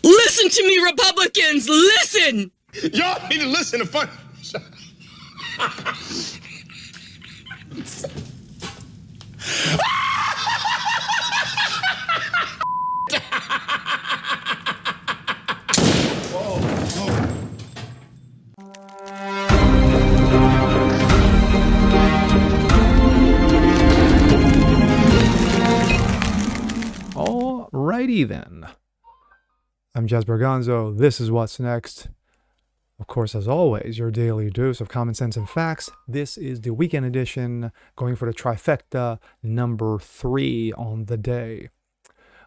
Listen to me, Republicans! Listen! Y'all need to listen to fun. Alrighty then. I'm Jazz Berganzo. This is What's Next. Of course, as always, your daily dose of common sense and facts. This is the weekend edition, going for the trifecta, number 3 on the day.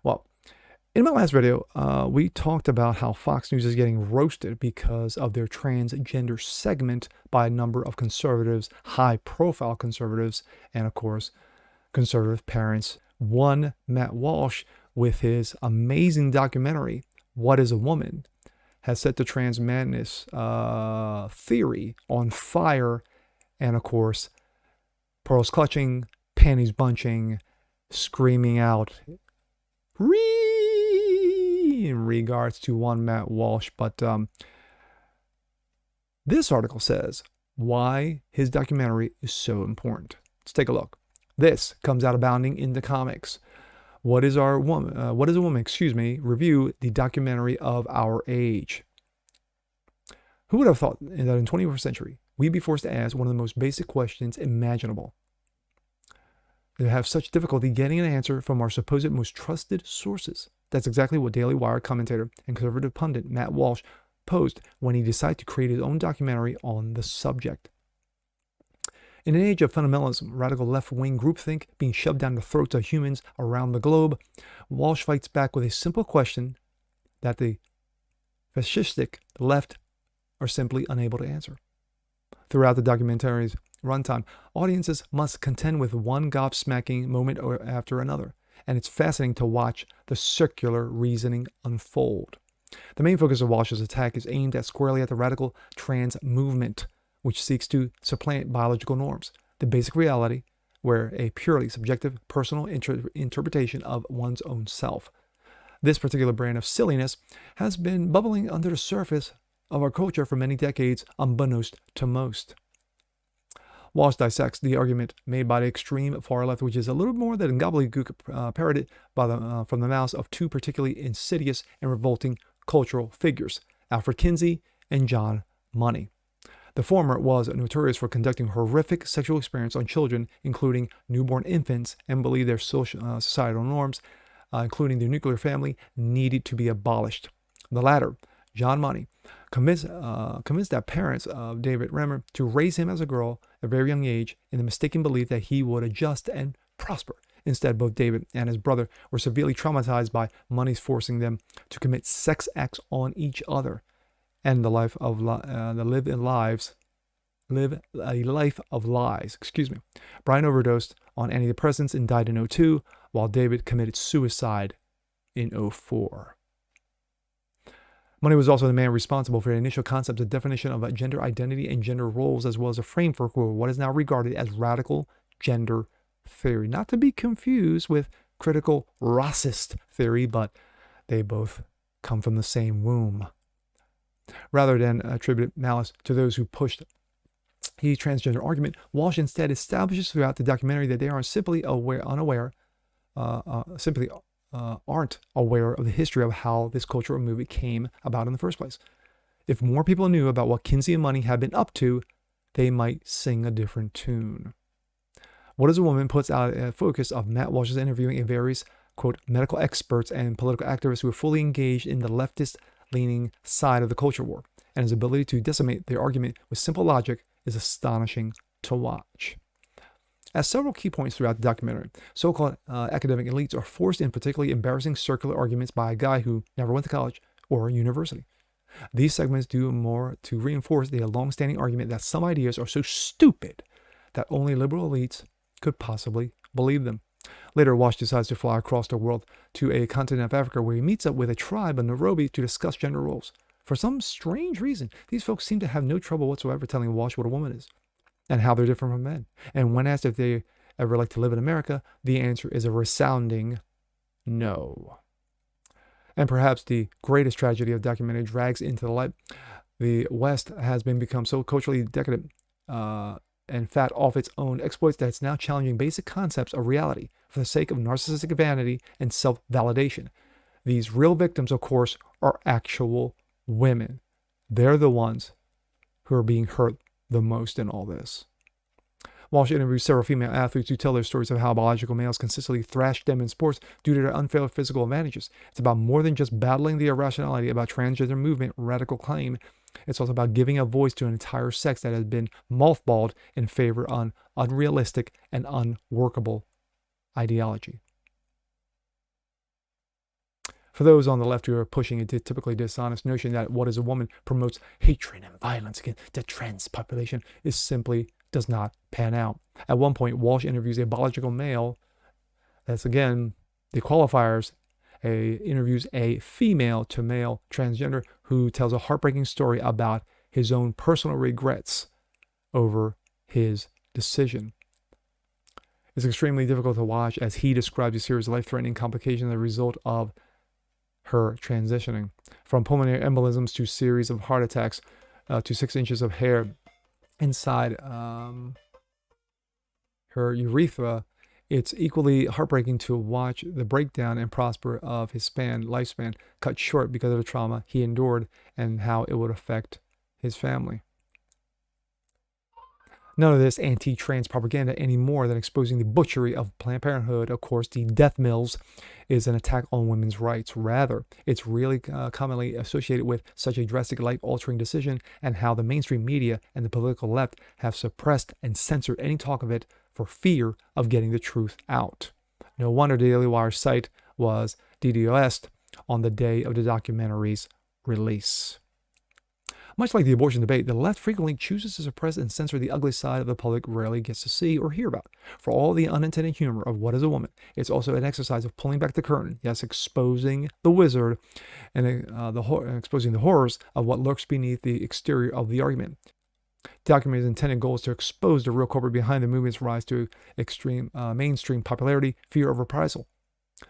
Well, in my last video, we talked about how Fox News is getting roasted because of their transgender segment by a number of conservatives, high-profile conservatives, and of course, conservative parents. One, Matt Walsh, with his amazing documentary, What is a Woman?, has set the Trannie Madness theory on fire, and of course, pearls clutching, panties bunching, screaming out in regards to one Matt Walsh. But this article says why his documentary is so important. Let's take a look. This comes out abounding in the comics. What is a woman? Review the documentary of our age. Who would have thought that in the 21st century, we'd be forced to ask one of the most basic questions imaginable? They have such difficulty getting an answer from our supposed most trusted sources. That's exactly what Daily Wire commentator and conservative pundit Matt Walsh posed when he decided to create his own documentary on the subject. In an age of fundamentalism, radical left-wing groupthink being shoved down the throats of humans around the globe, Walsh fights back with a simple question that the fascistic left are simply unable to answer. Throughout the documentary's runtime, audiences must contend with one gobsmacking moment after another, and it's fascinating to watch the circular reasoning unfold. The main focus of Walsh's attack is aimed squarely at the radical trans movement, which seeks to supplant biological norms, the basic reality where a purely subjective personal interpretation of one's own self. This particular brand of silliness has been bubbling under the surface of our culture for many decades, unbeknownst to most. Walsh dissects the argument made by the extreme far left, which is a little more than gobbledygook parroted from the mouths of two particularly insidious and revolting cultural figures, Alfred Kinsey and John Money. The former was notorious for conducting horrific sexual experiments on children, including newborn infants, and believed their societal norms, including the nuclear family, needed to be abolished. The latter, John Money, convinced that parents of David Remmer to raise him as a girl at a very young age in the mistaken belief that he would adjust and prosper. Instead, both David and his brother were severely traumatized by Money's forcing them to commit sex acts on each other, and live a life of lies. Brian overdosed on antidepressants and died in 2002, while David committed suicide in 2004. Money was also the man responsible for the initial concept and definition of gender identity and gender roles, as well as a framework for what is now regarded as radical gender theory. Not to be confused with critical racist theory, but they both come from the same womb. Rather than attribute malice to those who pushed the transgender argument, Walsh instead establishes throughout the documentary that they are simply aren't aware of the history of how this cultural movement came about in the first place. If more people knew about what Kinsey and Money had been up to, they might sing a different tune. What is a Woman puts out a focus of Matt Walsh's interviewing a various, quote, medical experts and political activists who are fully engaged in the leftist-leaning side of the culture war, and his ability to decimate their argument with simple logic is astonishing to watch. As several key points throughout the documentary, so-called academic elites are forced in particularly embarrassing circular arguments by a guy who never went to college or university. These segments do more to reinforce the long-standing argument that some ideas are so stupid that only liberal elites could possibly believe them. Later, Walsh decides to fly across the world to a continent of Africa where he meets up with a tribe in Nairobi to discuss gender roles. For some strange reason, these folks seem to have no trouble whatsoever telling Walsh what a woman is and how they're different from men. And when asked if they ever like to live in America, the answer is a resounding no. And perhaps the greatest tragedy of documentary drags into the light. The West has become so culturally decadent and fat off its own exploits that it's now challenging basic concepts of reality for the sake of narcissistic vanity and self-validation. These real victims, of course, are actual women. They're the ones who are being hurt the most in all this. Walsh interviewed several female athletes who tell their stories of how biological males consistently thrash them in sports due to their unfair physical advantages. It's about more than just battling the irrationality about transgender movement, radical claim. It's also about giving a voice to an entire sex that has been mothballed in favor of unrealistic and unworkable ideology. For those on the left who are pushing a typically dishonest notion that What is a Woman promotes hatred and violence against the trans population is simply does not pan out. At one point, Walsh interviews a biological male. That's again the qualifiers. Interviews a female to male transgender who tells a heartbreaking story about his own personal regrets over his decision. It's extremely difficult to watch as he describes a series of life-threatening complications as a result of her transitioning. From pulmonary embolisms to series of heart attacks to 6 inches of hair inside her urethra, it's equally heartbreaking to watch the breakdown and prosper of his lifespan cut short because of the trauma he endured and how it would affect his family. None of this anti-trans propaganda any more than exposing the butchery of Planned Parenthood. Of course, the death mills is an attack on women's rights. Rather, it's really commonly associated with such a drastic life-altering decision and how the mainstream media and the political left have suppressed and censored any talk of it for fear of getting the truth out. No wonder the Daily Wire site was DDoSed on the day of the documentary's release. Much like the abortion debate, the left frequently chooses to suppress and censor the ugly side of the public rarely gets to see or hear about. For all the unintended humor of What is a Woman, it's also an exercise of pulling back the curtain, yes, exposing the wizard and exposing the horrors of what lurks beneath the exterior of the argument. The documentary's intended goal is to expose the real culprit behind the movement's rise to extreme mainstream popularity, fear of reprisal.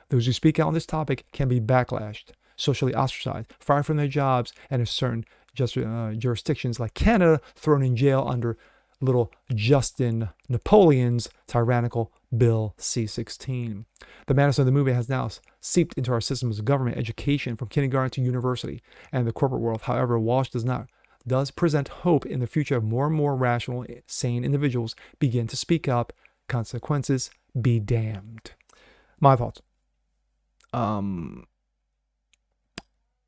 Those who speak out on this topic can be backlashed, socially ostracized, fired from their jobs, and in certain jurisdictions like Canada, thrown in jail under little Justin Napoleon's tyrannical Bill C-16. The madness of the movement has now seeped into our systems of government, education, from kindergarten to university, and the corporate world. However, Walsh does present hope in the future of more and more rational, sane individuals begin to speak up. Consequences be damned. My thoughts.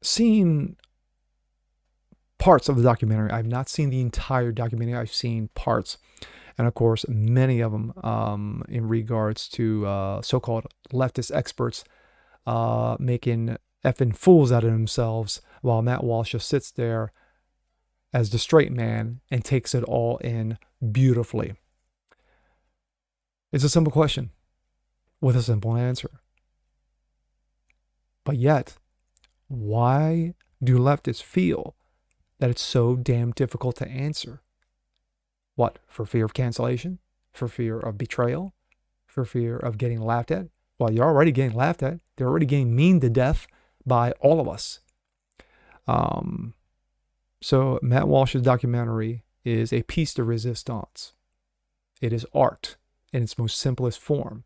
Seen parts of the documentary. I've not seen the entire documentary. I've seen parts. And of course, many of them in regards to so-called leftist experts making effing fools out of themselves while Matt Walsh just sits there as the straight man and takes it all in beautifully. It's a simple question with a simple answer. But yet, why do leftists feel that it's so damn difficult to answer? What, for fear of cancellation? For fear of betrayal? For fear of getting laughed at? Well, you're already getting laughed at. They're already getting mean to death by all of us. So Matt Walsh's documentary is a piece de resistance. It is art in its most simplest form.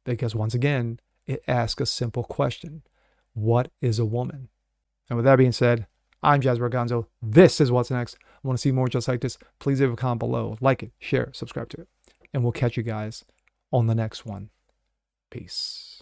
Because once again, it asks a simple question. What is a woman? And with that being said, I'm Jazz Berganzo. This is What's Next. Want to see more just like this? Please leave a comment below. Like it, share, subscribe to it. And we'll catch you guys on the next one. Peace.